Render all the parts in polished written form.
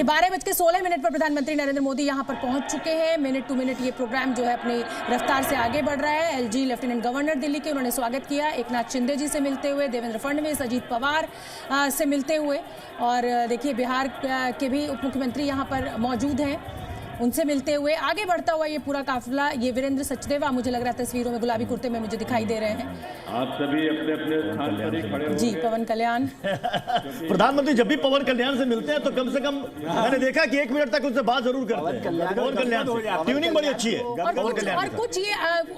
देखिए 12:16 पर प्रधानमंत्री नरेंद्र मोदी यहां पर पहुंच चुके हैं। मिनट टू मिनट ये प्रोग्राम जो है अपनी रफ्तार से आगे बढ़ रहा है। एलजी लेफ्टिनेंट गवर्नर दिल्ली के उन्होंने स्वागत किया, एकनाथ शिंदे जी से मिलते हुए, देवेंद्र फडणवीस, अजीत पवार से मिलते हुए, और देखिए बिहार के भी उप मुख्यमंत्री यहां पर मौजूद हैं, उनसे मिलते हुए आगे बढ़ता हुआ ये पूरा काफिला। ये वीरेंद्र सचदेवा मुझे लग रहा है तस्वीरों में गुलाबी कुर्ते में मुझे दिखाई दे रहे हैं। आप सभी अपने अपने स्थान पर ही खड़े हो। जी पवन कल्याण प्रधानमंत्री जब भी पवन कल्याण से मिलते हैं तो कम से कम मैंने देखा कि 1 मिनट तक उनसे बात जरूर करते हैं। पवन कल्याण ट्यूनिंग बड़ी अच्छी है। और कुछ ये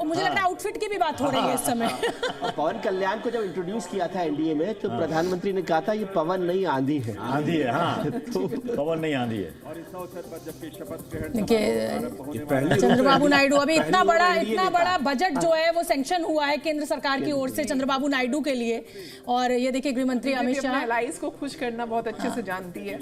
मुझे लग रहा है आउटफिट की भी बात हो रही है इस समय। पवन कल्याण को जब इंट्रोड्यूस किया था एनडीए में तो प्रधानमंत्री ने कहा था ये पवन नहीं आंधी है। आंधी है, हाँ तो पवन नहीं आंधी है। और इस अवसर पर जबकि शपथ ग्रहण देखिए चंद्रबाबू नायडू, अभी इतना बड़ा बजट जो है वो सैंक्शन हुआ है केंद्र सरकार की ओर से चंद्रबाबू नायडू के लिए, और ये देखिए गृह मंत्री अमित शाह एलाइज को खुश करना बहुत अच्छे से जानती है।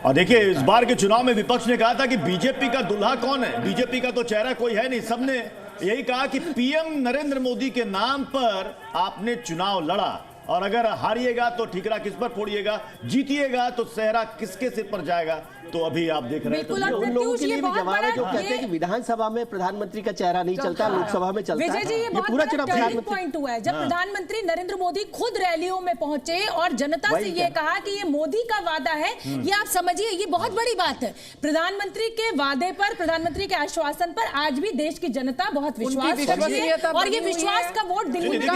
और देखिए इस बार के चुनाव में विपक्ष ने कहा था कि बीजेपी का दुल्हा कौन है, बीजेपी का तो चेहरा कोई है नहीं। सबने यही कहा कि पीएम नरेंद्र मोदी के नाम पर आपने चुनाव लड़ा, और अगर हारिएगा तो ठीकरा किस पर फोड़िएगा, जीतिएगा तो सेहरा किसके सिर पर जाएगा। तो अभी आप देख रहे हैं उन लोगों के लिए भी जवाब है जो कहते हैं कि विधानसभा में प्रधानमंत्री का चेहरा नहीं चलता, लोकसभा में चलता है। विजय जी ये बहुत पूरा बड़ा चुनाव टर्निंग पॉइंट हुआ है जब प्रधानमंत्री नरेंद्र मोदी खुद रैलियों में पहुंचे और जनता से ये कहा कि ये मोदी का वादा है। ये आप समझिए, ये बहुत बड़ी बात है। प्रधानमंत्री के वादे पर, प्रधानमंत्री के आश्वासन पर आज भी देश की जनता बहुत विश्वास करती है, और ये विश्वास का वोट दिल्ली में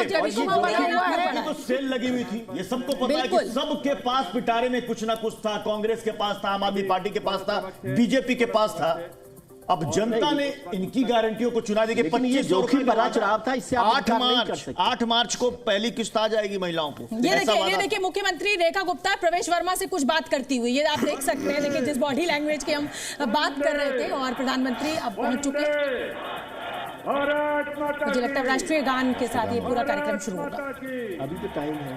तो सेल लगी हुई थी। ये सबको पता है कि सबके पास पिटारे में कुछ ना कुछ था। कांग्रेस के पास था, आम आदमी पार्टी के पास था, बीजेपी के पास था। अब जनता ने इनकी गारंटियों को चुना दी कि 25 जोखिम भरा चुनाव था। इससे 8 मार्च को पहली किस्त आ जाएगी महिलाओं को। ये देखिए मुख्यमंत्री रेखा गुप्ता प्रवेश वर्मा से कुछ बात करती हुई, ये आप देख सकते हैं। देखिए जिस बॉडी लैंग्वेज की हम बात कर रहे थे, और प्रधानमंत्री अब पहुंच चुके। मुझे लगता है राष्ट्रीय गान के साथ ये पूरा कार्यक्रम शुरू होगा। अभी तो टाइम है।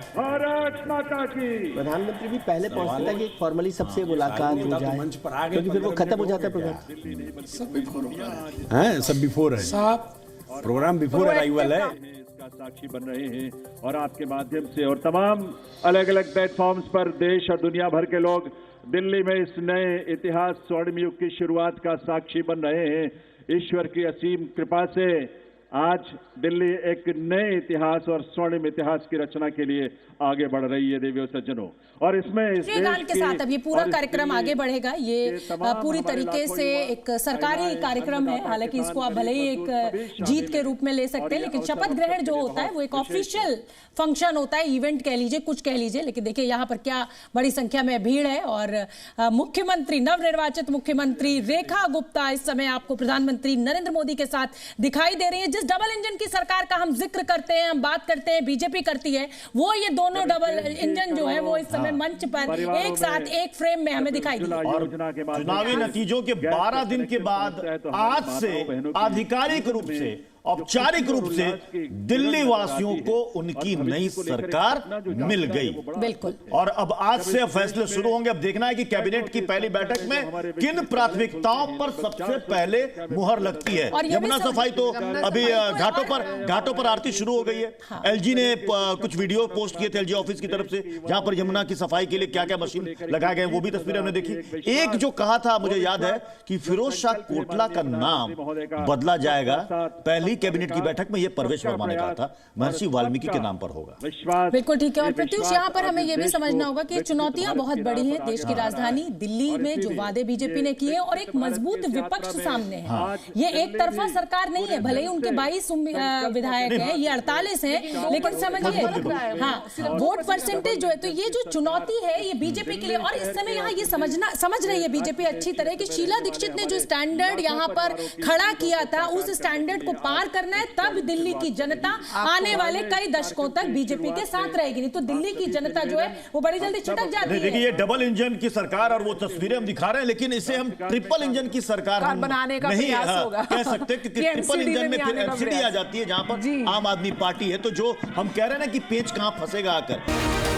प्रधानमंत्री भी पहले पहुंचता है कि फॉर्मली सबसे मुलाकात हो जाए, क्योंकि फिर वो खत्म हो जाता है प्रोग्राम। सब बिफोर है प्रोग्राम, बिफोर अराइवल है। इसका साक्षी बन रहे हैं, और आपके माध्यम से और तमाम अलग अलग प्लेटफॉर्म्स पर देश और दुनिया भर के लोग दिल्ली में इस नए इतिहास स्वर्णिम युग की शुरुआत का साक्षी बन रहे हैं। ईश्वर की असीम कृपा से आज दिल्ली एक नए इतिहास और स्वर्णिम इतिहास की रचना के लिए आगे बढ़ रही है देवियों सज्जनों। और इसमें इस गान के साथ अब ये पूरा कार्यक्रम आगे बढ़ेगा। ये पूरी तरीके से एक सरकारी कार्यक्रम है, हालांकि इसको आप भले ही एक जीत के रूप में ले सकते हैं, लेकिन शपथ ग्रहण जो होता है वो एक ऑफिशियल फंक्शन होता है, इवेंट कह लीजिए, कुछ कह लीजिए। लेकिन देखिए यहाँ पर क्या बड़ी संख्या में भीड़ है, और मुख्यमंत्री, नवनिर्वाचित मुख्यमंत्री रेखा गुप्ता इस समय आपको प्रधानमंत्री नरेंद्र मोदी के साथ दिखाई दे रही है। जिस डबल इंजन की सरकार का हम जिक्र करते हैं, हम बात करते हैं, बीजेपी करती है, वो ये दोनों डबल इंजन जो है वो इस समय मंच पर एक साथ एक फ्रेम में हमें दिखाई दी। और चुनावी नतीजों के 12 दिन के बाद आज से आधिकारिक रूप से, औपचारिक रूप से दिल्ली वासियों को उनकी नई सरकार मिल गई। बिल्कुल। और अब आज से फैसले शुरू होंगे। अब देखना है कि कैबिनेट की पहली बैठक में किन प्राथमिकताओं पर सबसे पहले मुहर लगती है। यमुना सफाई तो अभी घाटों पर आरती शुरू हो गई है। एलजी ने कुछ वीडियो पोस्ट किए थे एलजी ऑफिस की तरफ से, जहां पर यमुना की सफाई के लिए क्या क्या मशीन लगाए गए, वो भी तस्वीरें हमने देखी। एक जो कहा था, मुझे याद है कि फिरोज शाह कोटला का नाम बदला जाएगा। पहली कैबिनेट की बैठक में ये परवेश वर्मा ने कहा था, महर्षि वाल्मीकि के नाम पर होगा। बिल्कुल ठीक है। और प्रत्युष यहाँ पर हमें यह भी समझना होगा कि चुनौतियां बहुत बड़ी हैं। देश की राजधानी दिल्ली में जो वादे बीजेपी ने किए, और एक मजबूत विपक्ष सामने है। ये एक तरफा सरकार नहीं है, भले ही उनके 22 विधायक हैं, ये 48 हैं, लेकिन समझिए वोट परसेंटेज जो है, तो ये जो चुनौती है ये बीजेपी के लिए। और इस समय यहाँ ये समझ रही है बीजेपी अच्छी तरह कि शीला दीक्षित ने जो स्टैंडर्ड यहाँ पर खड़ा किया था, उस स्टैंडर्ड को पार करना है, तब दिल्ली की जनता आने वाले कई दशकों तक बीजेपी के साथ रहेगी। नहीं तो दिल्ली की जनता जो है वो बड़ी जल्दी छिटक जाती है। देखिए ये डबल इंजन की सरकार, और वो तस्वीरें हम दिखा रहे हैं, लेकिन इसे हम ट्रिपल इंजन की सरकार बनाने का नहीं कह सकते, क्योंकि ट्रिपल इंजन में फिर एनसीडी आ जाती है, जहां पर आम आदमी पार्टी है। तो जो हम कह रहे हैं ना कि पेंच कहां फंसेगा आकर।